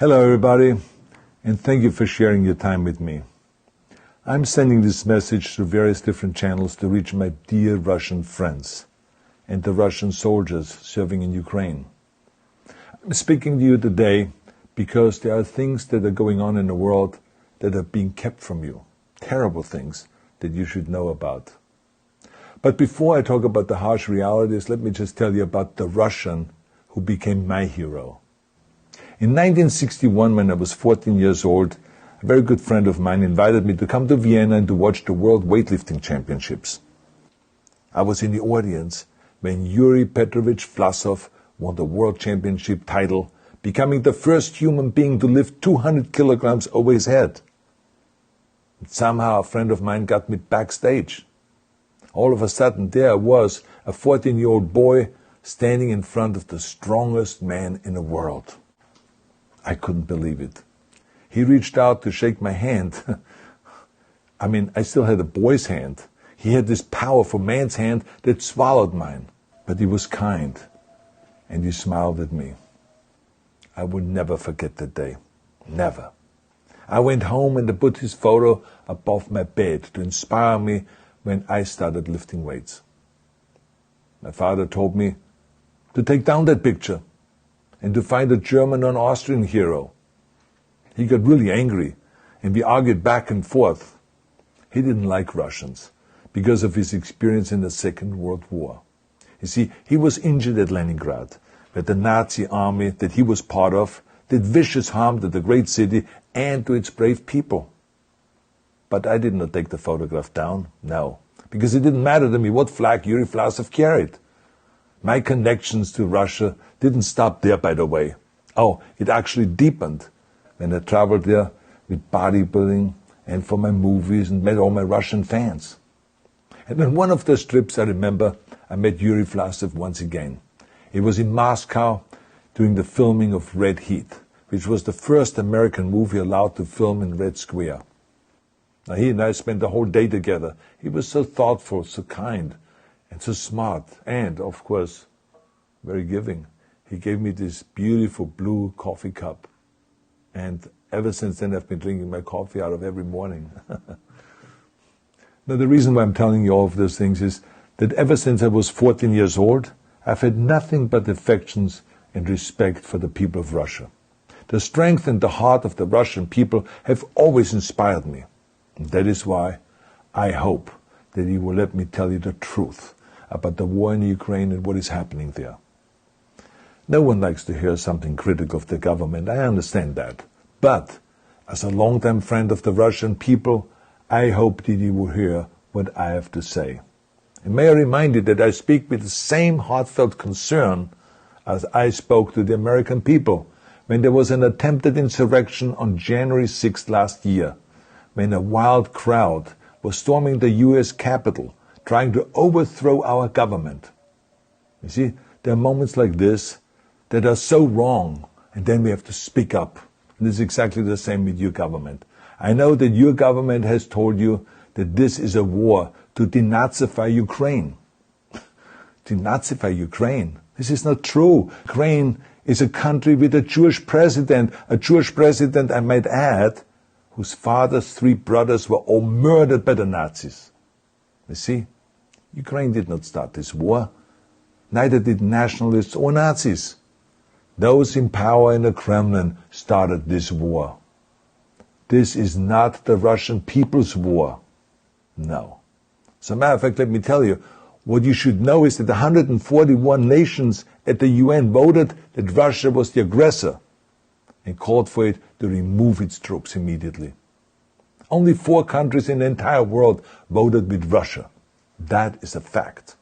Hello everybody, and thank you for sharing your time with me. I'm sending this message through various different channels to reach my dear Russian friends and the Russian soldiers serving in Ukraine. I'm speaking to you today because there are things that are going on in the world that are being kept from you, terrible things that you should know about. But before I talk about the harsh realities, let me just tell you about the Russian who became my hero. In 1961, when I was 14 years old, a very good friend of mine invited me to come to Vienna and to watch the World Weightlifting Championships. I was in the audience when Yuri Petrovich Vlasov won the World Championship title, becoming the first human being to lift 200 kilograms over his head. And somehow a friend of mine got me backstage. All of a sudden, there I was, a 14-year-old boy, standing in front of the strongest man in the world. I couldn't believe it. He reached out to shake my hand. I still had a boy's hand. He had this powerful man's hand that swallowed mine. But he was kind, and he smiled at me. I will never forget that day. Never. I went home and I put his photo above my bed to inspire me when I started lifting weights. My father told me to take down that picture and to find a German or an Austrian hero. He got really angry, and we argued back and forth. He didn't like Russians because of his experience in the Second World War. You see, he was injured at Leningrad, where the Nazi army that he was part of did vicious harm to the great city and to its brave people. But I did not take the photograph down, no, because it didn't matter to me what flag Yuri Vlasov carried. My connections to Russia didn't stop there, by the way. Oh, it actually deepened when I traveled there with bodybuilding and for my movies and met all my Russian fans. And on one of those trips, I remember, I met Yuri Vlasov once again. It was in Moscow during the filming of Red Heat, which was the first American movie allowed to film in Red Square. Now, he and I spent the whole day together. He was so thoughtful, so kind, and so smart, and, of course, very giving. He gave me this beautiful blue coffee cup. And ever since then, I've been drinking my coffee out of every morning. Now, the reason why I'm telling you all of those things is that ever since I was 14 years old, I've had nothing but affections and respect for the people of Russia. The strength and the heart of the Russian people have always inspired me. And that is why I hope that you will let me tell you the truth about the war in Ukraine and what is happening there. No one likes to hear something critical of the government, I understand that. But, as a longtime friend of the Russian people, I hope that you will hear what I have to say. And may I remind you that I speak with the same heartfelt concern as I spoke to the American people when there was an attempted insurrection on January 6th last year, when a wild crowd was storming the U.S. Capitol, trying to overthrow our government. You see, there are moments like this that are so wrong, and then we have to speak up. And this is exactly the same with your government. I know that your government has told you that this is a war to denazify Ukraine. Denazify Ukraine? This is not true. Ukraine is a country with a Jewish president, I might add, whose father's 3 brothers were all murdered by the Nazis. You see, Ukraine did not start this war. Neither did nationalists or Nazis. Those in power in the Kremlin started this war. This is not the Russian people's war. No. As a matter of fact, let me tell you, what you should know is that 141 nations at the UN voted that Russia was the aggressor and called for it to remove its troops immediately. Only 4 countries in the entire world voted with Russia. That is a fact.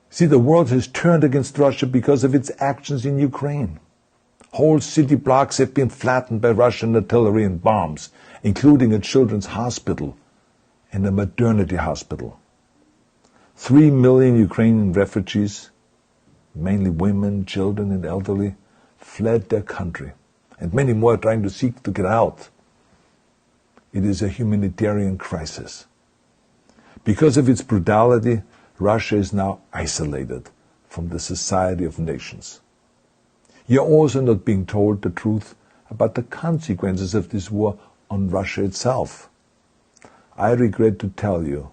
See, the world has turned against Russia because of its actions in Ukraine. Whole city blocks have been flattened by Russian artillery and bombs, including a children's hospital and a maternity hospital. 3 million Ukrainian refugees, mainly women, children, and elderly, fled their country, and many more are trying to seek to get out. It is a humanitarian crisis. Because of its brutality, Russia is now isolated from the society of nations. You're also not being told the truth about the consequences of this war on Russia itself. I regret to tell you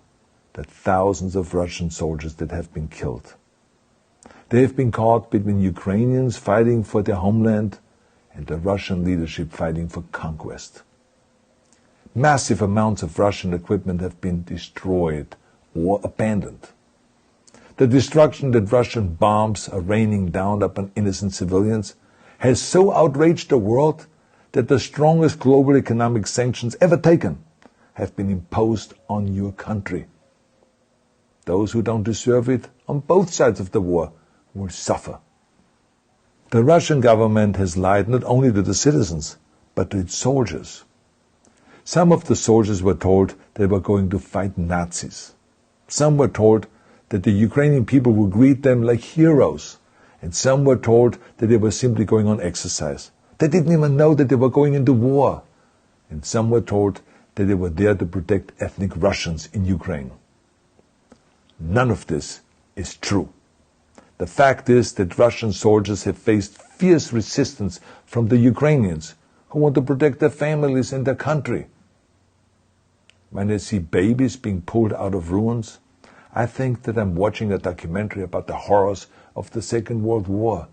that thousands of Russian soldiers that have been killed. They have been caught between Ukrainians fighting for their homeland and the Russian leadership fighting for conquest. Massive amounts of Russian equipment have been destroyed or abandoned. The destruction that Russian bombs are raining down upon innocent civilians has so outraged the world that the strongest global economic sanctions ever taken have been imposed on your country. Those who don't deserve it on both sides of the war will suffer. The Russian government has lied not only to the citizens, but to its soldiers. Some of the soldiers were told they were going to fight Nazis. Some were told that the Ukrainian people would greet them like heroes, and some were told that they were simply going on exercise. They didn't even know that they were going into war. And some were told that they were there to protect ethnic Russians in Ukraine. None of this is true. The fact is that Russian soldiers have faced fierce resistance from the Ukrainians who want to protect their families and their country. When I see babies being pulled out of ruins, I think that I'm watching a documentary about the horrors of the Second World War,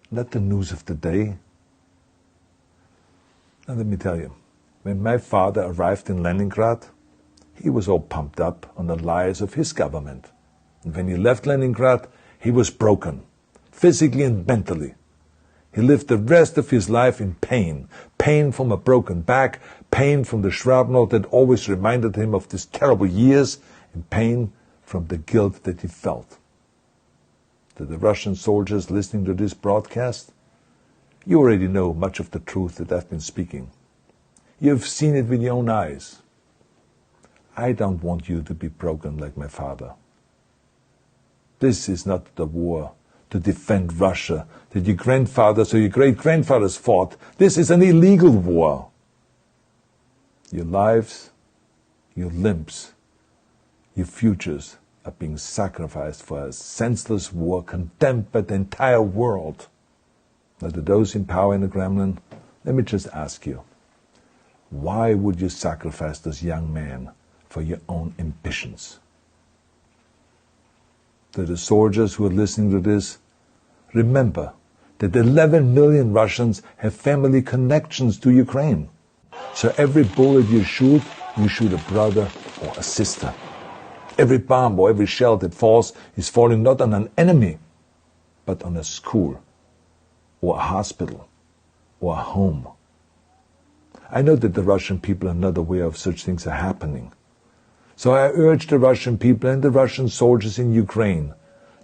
not the news of the day. Now let me tell you, when my father arrived in Leningrad, he was all pumped up on the lies of his government. And when he left Leningrad, he was broken, physically and mentally. He lived the rest of his life in pain. Pain from a broken back, pain from the shrapnel that always reminded him of these terrible years, and pain from the guilt that he felt. To the Russian soldiers listening to this broadcast, you already know much of the truth that I've been speaking. You've seen it with your own eyes. I don't want you to be broken like my father. This is not the war to defend Russia that your grandfathers or your great-grandfathers fought. This is an illegal war. Your lives, your limbs, your futures are being sacrificed for a senseless war condemned by the entire world. Now, to those in power in the Kremlin, let me just ask you, why would you sacrifice those young men for your own ambitions? To the soldiers who are listening to this, remember that 11 million Russians have family connections to Ukraine. So every bullet you shoot a brother or a sister. Every bomb or every shell that falls is falling not on an enemy, but on a school, or a hospital, or a home. I know that the Russian people are not aware of such things are happening. So I urge the Russian people and the Russian soldiers in Ukraine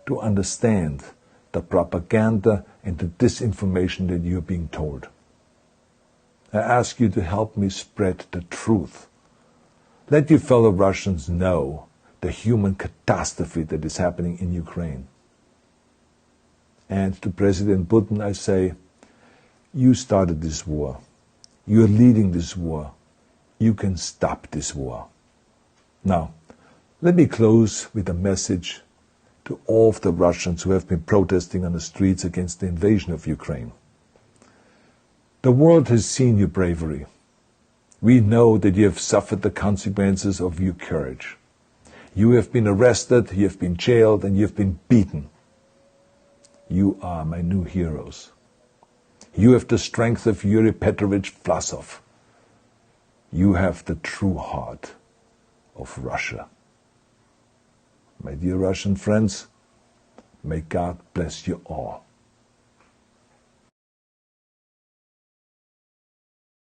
to understand the propaganda and the disinformation that you're being told. I ask you to help me spread the truth. Let your fellow Russians know the human catastrophe that is happening in Ukraine. And to President Putin I say, you started this war. You're leading this war. You can stop this war. Now, let me close with a message to all of the Russians who have been protesting on the streets against the invasion of Ukraine. The world has seen your bravery. We know that you have suffered the consequences of your courage. You have been arrested, you have been jailed, and you have been beaten. You are my new heroes. You have the strength of Yuri Petrovich Vlasov. You have the true heart of Russia. My dear Russian friends, may God bless you all.